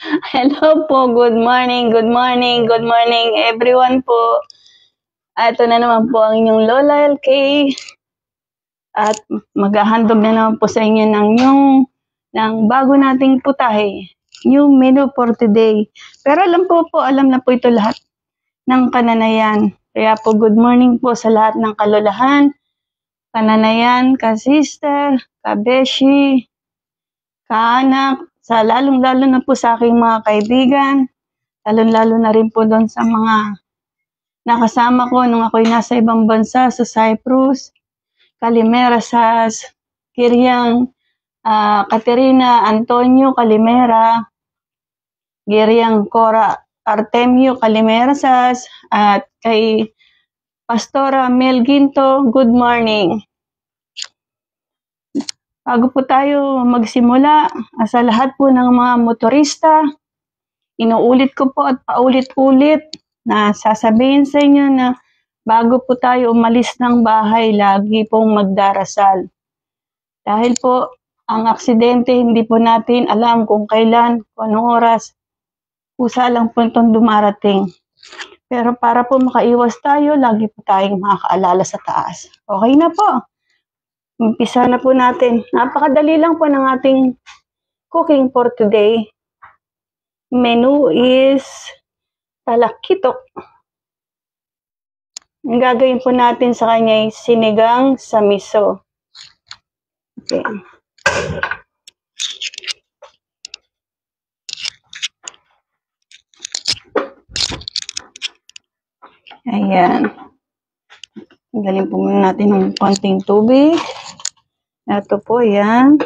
Hello po, good morning, good morning, good morning everyone po. Ito na naman po ang inyong Lola LK at maghahandog na naman po sa inyo ng bago nating putahe, new menu for today. Pero alam na po ito lahat ng kananayan. Kaya po good morning po sa lahat ng kalolahan, kananayan, ka-sister, ka-beshi, kaanak, sa lalong-lalo na po sa aking mga kaibigan, lalong-lalo na rin po doon sa mga nakasama ko nung ako'y nasa ibang bansa sa Cyprus, Kalimera sa Kiryang Katerina Antonio Kalimera, Giryang Cora Artemio Kalimera at kay Pastora Mel Ginto, good morning. Bago po tayo magsimula, sa lahat po ng mga motorista, inuulit ko po at paulit-ulit na sasabihin sa inyo na bago po tayo umalis ng bahay, lagi pong magdarasal. Dahil po, ang aksidente, hindi po natin alam kung kailan, kung anong oras, kusa lang po itong dumarating. Pero para po makaiwas tayo, lagi po tayong makakaalala sa taas. Okay na po. Umpisa na po natin. Napakadali lang po ng ating cooking for today. Menu is talakitok. Ang gagawin po natin sa kanya ay sinigang sa miso. Okay. Ayan. Galing po muna natin ng konting tubig. Ito po, yan.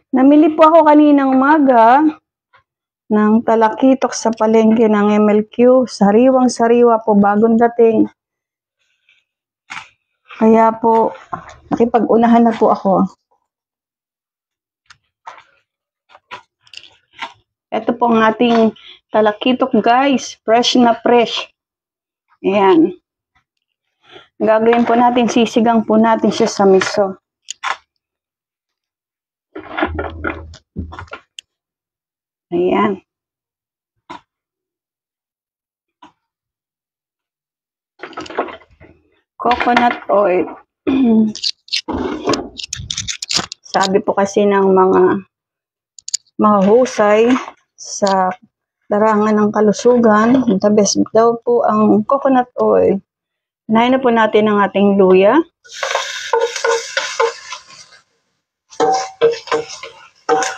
Namili po ako kaninang umaga ng talakitok sa palengke ng MLQ. Sariwang-sariwa po, bagong dating. Kaya po, nakipag-unahan na po ako. Ito po ang ating talakitok, guys. Fresh na fresh. Ayan. Gagawin po natin, sisigang po natin siya sa miso. Ayan. Coconut oil. Sabi po kasi ng mga mahusay sa larangan ng kalusugan, the best daw po ang coconut oil. Unahin na po natin ang ating luya.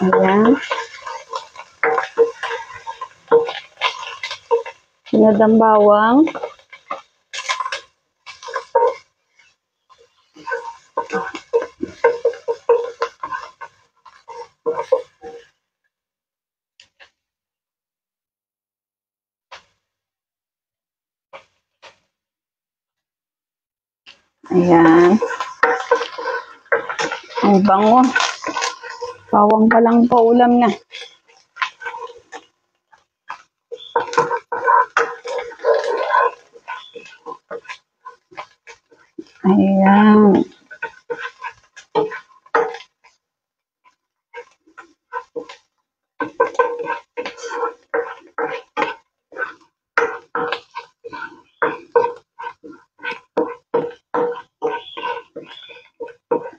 Ayan. Sunod ang bawang. Ayan. Ang bango. Bawang pa lang po, ulam na. Ayan.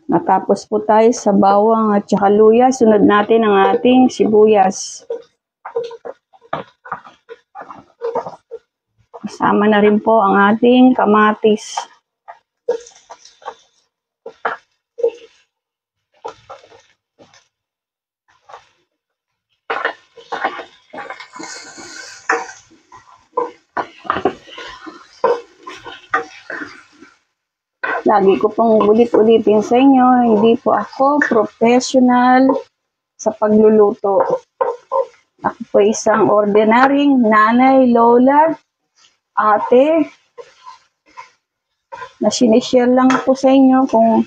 Natapos po tayo sa bawang at saka luya. Sunod natin ang ating sibuyas. Kasama na rin po ang ating kamatis. Lagi ko pong ulit-ulitin sa inyo, hindi po ako professional sa pagluluto. Ako po isang ordinaryong nanay, lola, ate, na sinishare lang po sa inyo kung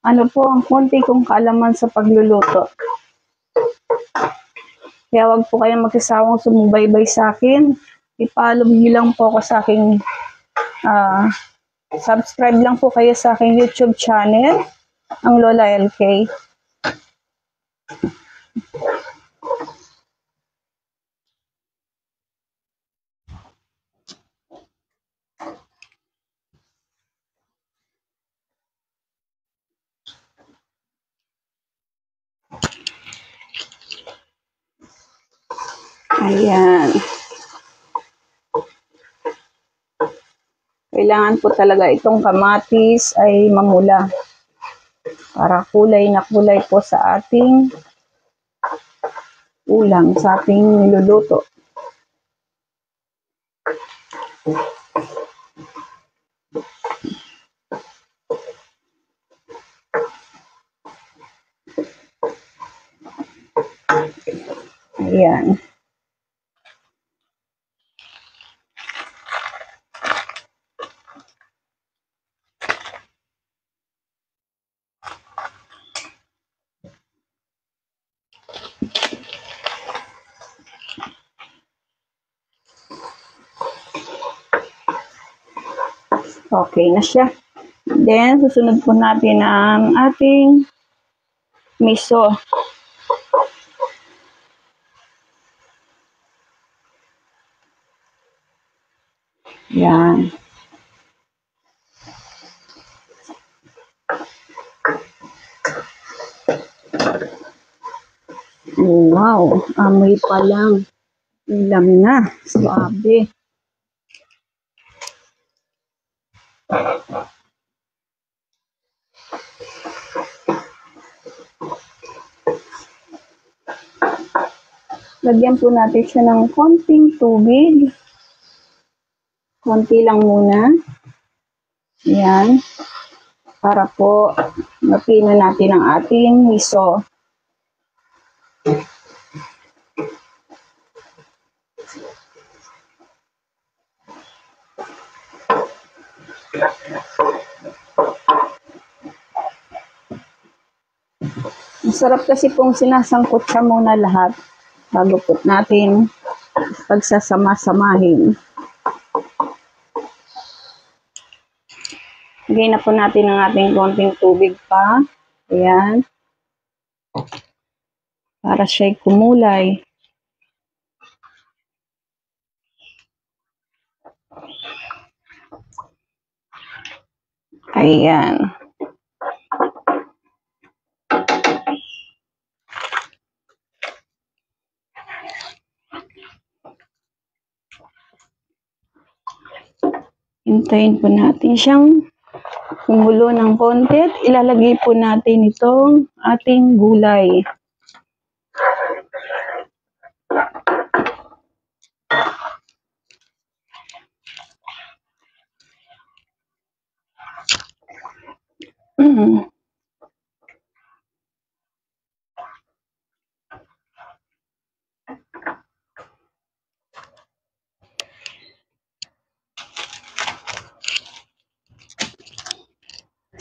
ano po ang konti kong kaalaman sa pagluluto. Kaya wag po kayong magsasawang sumubaybay sa akin. I-follow niyo lang po ako sa aking subscribe lang po kayo sa aking YouTube channel, ang Lola LK. Ayan. Kailangan po talaga itong kamatis ay mamula para kulay na kulay po sa ating ulam, sa ating niluluto. Ayan. Okay na siya. Then, susunod po natin ang ating miso. Yan. Wow, amoy pa lang. Ulam na. Swabe. Lagyan po natin siya ng konting tubig. Konti lang muna. Yan. Para po mapino natin ang ating miso. Masarap kasi pong sinasangkot siya muna lahat bago po natin pagsasama-samahin. Lagay na po natin ang ating konting tubig pa. Ayan. Para siya'y kumulay. Ayan. Hintayin po natin siyang kumulo ng konti at ilalagay po natin itong ating gulay.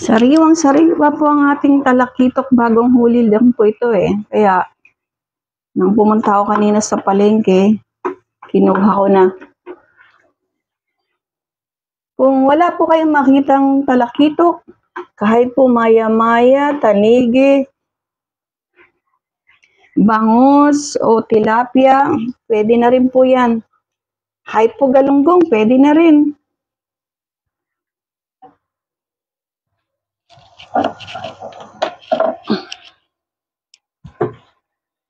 Sariwang-sariwa po ang ating talakitok, bagong huli lang po ito eh. Kaya, nang pumunta ako kanina sa palengke, kinuha ko na. Kung wala po kayong makitang talakitok, kahit po maya-maya, tanigi, bangus o tilapia, pwede na rin po yan. Kahit po galunggong, pwede na rin.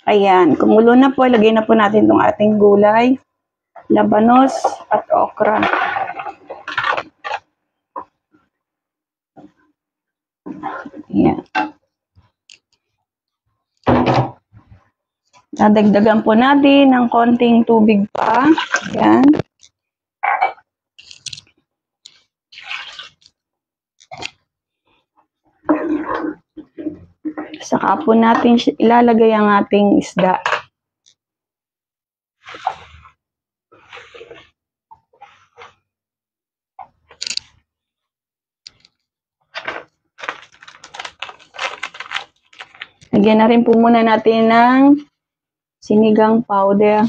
Ayan, kumulo na po. Lagay na po natin itong ating gulay, labanos at okra. Ayan. Dadagdagan po natin ng konting tubig pa. Ayan. Saka po natin ilalagay ang ating isda. Lagyan na rin po muna natin ng sinigang powder.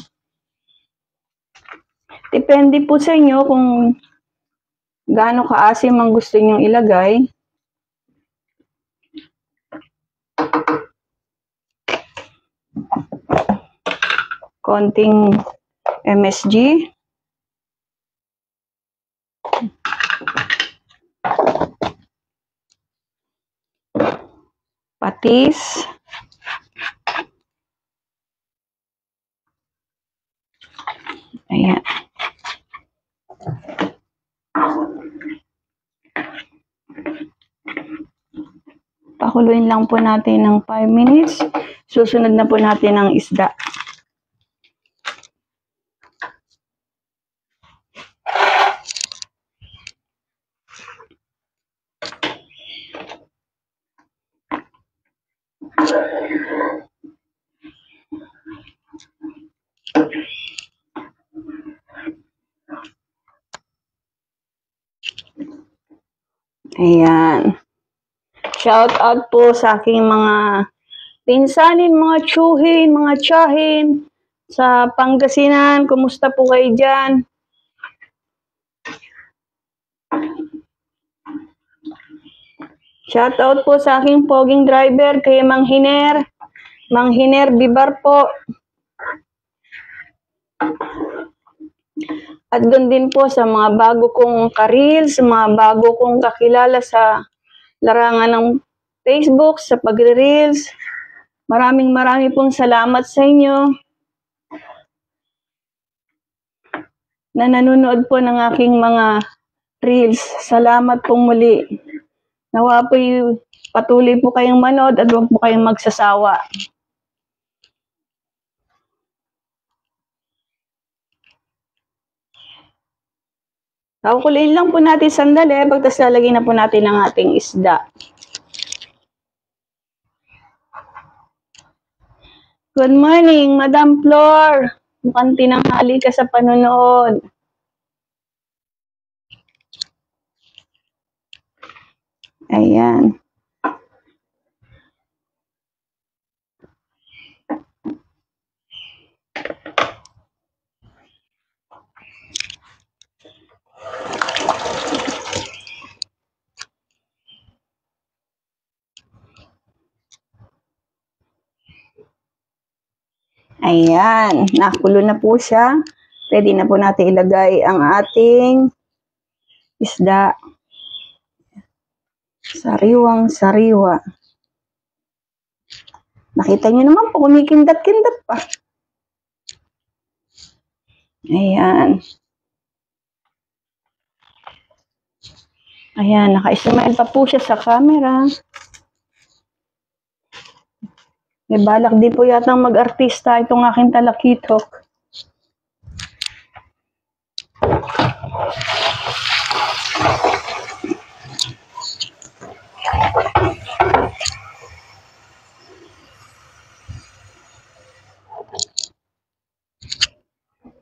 Depende po sa inyo kung gaano kaasim ang gusto nyong ilagay. konting MSG. Patis. Ayan. Pakuluin lang po natin ng 5 minutes. Susunod na po natin ang isda. Ayan. Shout out po sa aking mga pinsanin, mga tsuhin, mga tiyahin sa Pangasinan. Kumusta po kayo dyan? Shout out po sa aking poging driver kay Mang Hiner. Mang Hiner Bibar po. At doon din po sa mga bago kong ka-reels, mga bago kong kakilala sa larangan ng Facebook, sa pagre-reels. Maraming pong salamat sa inyo na nanonood po ng aking mga reels. Salamat pong muli. Nawa po patuloy po kayong manood at huwag po kayong magsasawa. Kukuliin lang po natin sandali, pagtas lalagyan na po natin ang ating isda. Good morning, Madam Flor. Mukhang tinanghali ka sa panonood. Ayan. Ayan, nakulo na po siya. Pwede na po natin ilagay ang ating isda. Sariwang-sariwa. Nakita nyo naman po, kumikindat-kindat pa. Ayan. Ayan, naka-smile pa po siya sa camera. May balak din po yata mag-artista itong aking talakitok.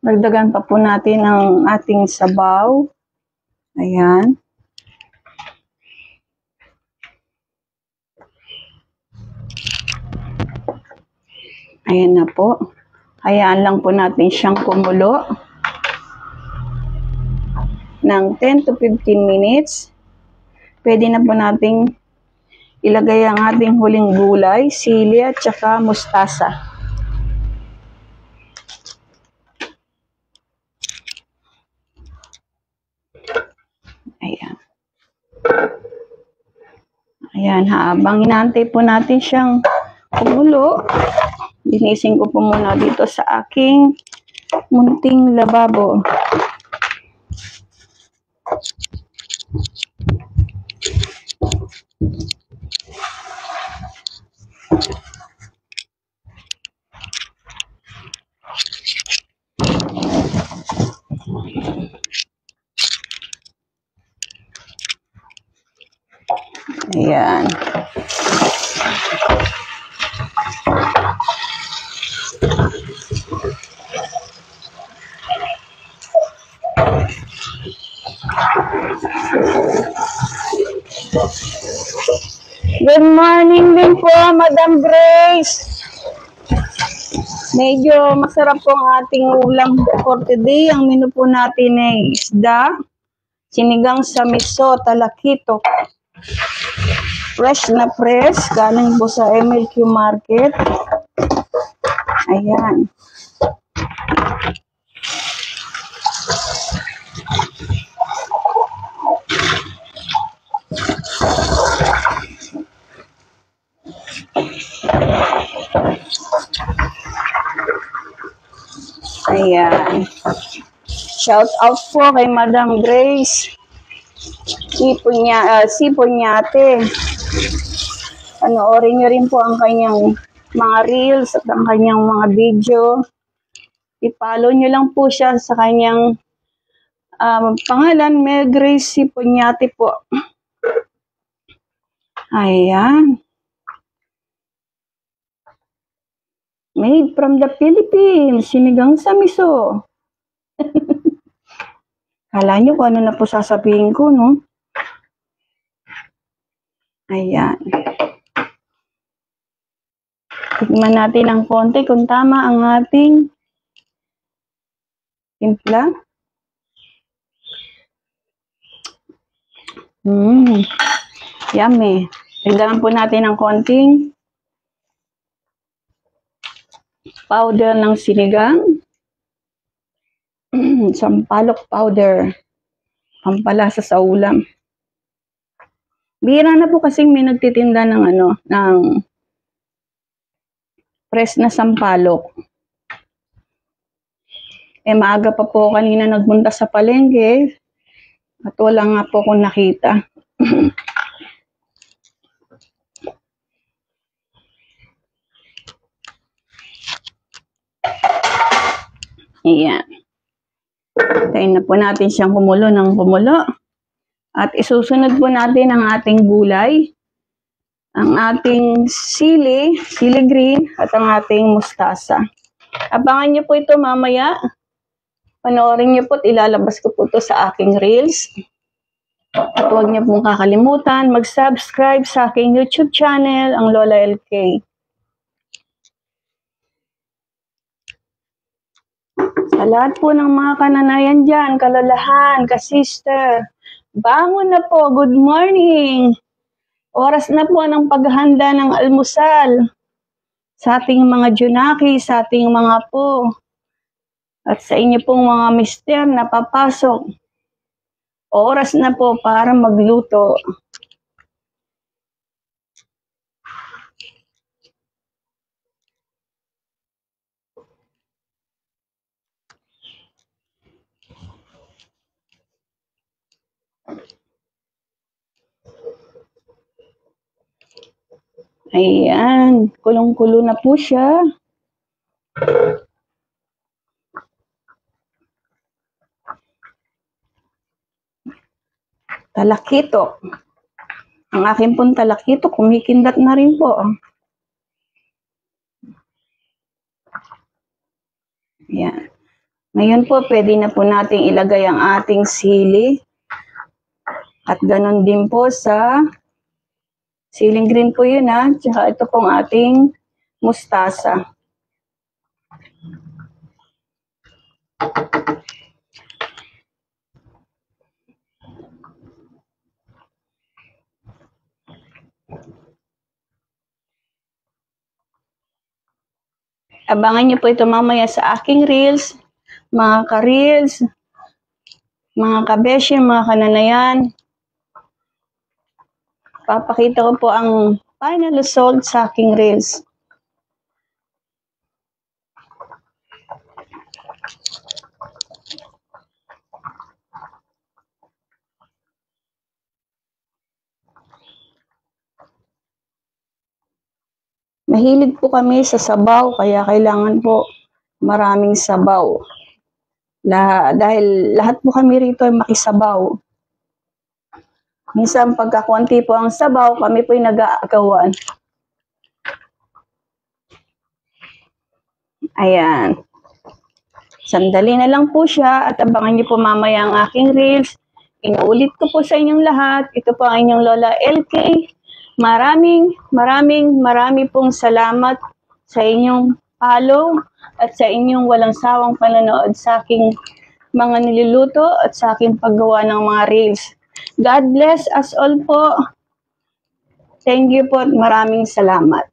Dagdagan pa po natin ang ating sabaw. Ayan. Ayan na po. Hayaan lang po natin siyang kumulo ng 10 to 15 minutes. Pwede na po nating ilagay ang ating huling gulay, sili at saka mustasa. Ayan. Ayan, habang inaantay po natin siyang kumulo, linisin ko po muna dito sa aking munting lababo. Ayan. Good morning din po, Madam Grace. Medyo masarap po ang ating ulam for today. Ang menu po natin ay isda, sinigang sa miso, talakitok. Fresh na fresh, galing po sa MLQ Market. Ayan. Ayan. Shout out po kay Madam Grace. Siponyate. Panoorin nyo rin po ang kanyang mga reels at ang kanyang mga video. I-follow nyo lang po siya sa kanyang pangalan, May Grace Siponyate po. Ayan. Made from the Philippines, sinigang sa miso. Kala nyo kung ano na po sasabihin ko, no? Ayan. Tignan natin ng konti kung tama ang ating timpla. Yummy. Tignan po natin ng konting powder ng sinigang. Sampalok powder. Pampalasa sa ulam. Bihira na po kasing may nagtitinda ng ng fresh na sampalok. Maaga pa po kanina nagpunta sa palengke at wala nga po akong nakita. Ayan. Tayin na po natin siyang kumulo ng kumulo. At isusunod po natin ang ating gulay, ang ating sili green, at ang ating mustasa. Abangan niyo po ito mamaya. Panoorin niyo po at ilalabas ko po ito sa aking reels. At huwag niyo pong kakalimutan mag-subscribe sa aking YouTube channel, ang Lola LK. Sa lahat po ng mga kananayan dyan, kalalahan, kasister, bangon na po, good morning! Oras na po ng paghahanda ng almusal sa ating mga junaki, sa ating mga po, at sa inyo pong mga mister na papasok. Oras na po para magluto. Ayan, kulong-kulo na po siya. Talakito. Ang aking pong talakito, kumikindat na rin po. Ayan. Ngayon po, pwede na po nating ilagay ang ating sili. At ganon din po sa siling green po yun ha. Tsaka ito pong ating mustasa. Abangan niyo po ito mamaya sa aking reels, mga ka-reels, mga kabeshi, mga kananayan. Papakita ko po ang final result sa aking reels. Mahilig po kami sa sabaw, kaya kailangan po maraming sabaw. Dahil lahat po kami rito ay makisabaw. Minsan pagkakunti po ang sabaw, kami po ay nag-aagawan. Ayan. Sandali na lang po siya at abangan niyo po mamaya ang aking reels. Inuulit ko po sa inyong lahat. Ito po ang inyong Lola LK. Marami pong salamat sa inyong follow at sa inyong walang sawang panonood sa aking mga niluluto at sa aking paggawa ng mga reels. God bless us all po. Thank you po at maraming salamat.